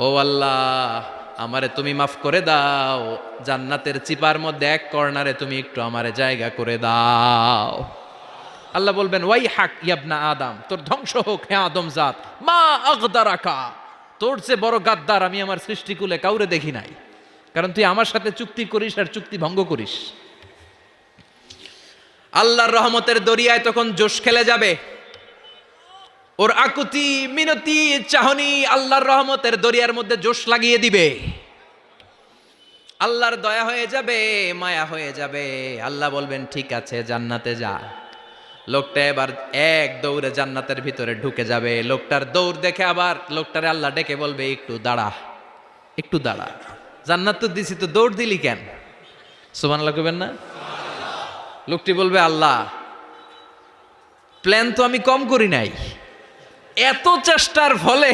ও আল্লাহ, আমারে তুমি মাফ করে দাও, জান্নাতের চিপার মধ্যে এক কর্নারে তুমি একটু আমারে জায়গা করে দাও। আল্লাহ বলবেন, ওয়াই হাক ইয়াবনা আদম, তোর ধ্বংস হোক হে আদম জাত, মা আগদারাকা, তোর চেয়ে বড় গাদ্দার আমি আমার সৃষ্টিকুলে কাউরে দেখি নাই। কারণ তুই আমার সাথে চুক্তি করিস আর চুক্তি ভঙ্গ করিস। আল্লাহর রহমতের দরিয়ায় তখন জোশ খেলে যাবে। ওর আকুতি মিনতি চাহনি আল্লাহর রহমতের দরিয়ার মধ্যে জোশ লাগিয়ে দিবে। আল্লাহর দয়া হয়ে যাবে, মায়া হয়ে যাবে। আল্লাহ বলবেন, ঠিক আছে জান্নাতে যা। লোকটা এবার এক দৌড়ে জান্নাতের ভিতরে ঢুকে যাবে। লোকটার দৌড় দেখে আবার লোকটারে আল্লাহ ডেকে বলবে, একটু দাঁড়া, একটু দাঁড়া, জান্নাত তো দিছি, তো দৌড় দিলি কেন? সুবহানাল্লাহ কইবেন না? লোকটি বলবে, আল্লাহ প্ল্যান তো আমি কম করি নাই, এত চেষ্টার ফলে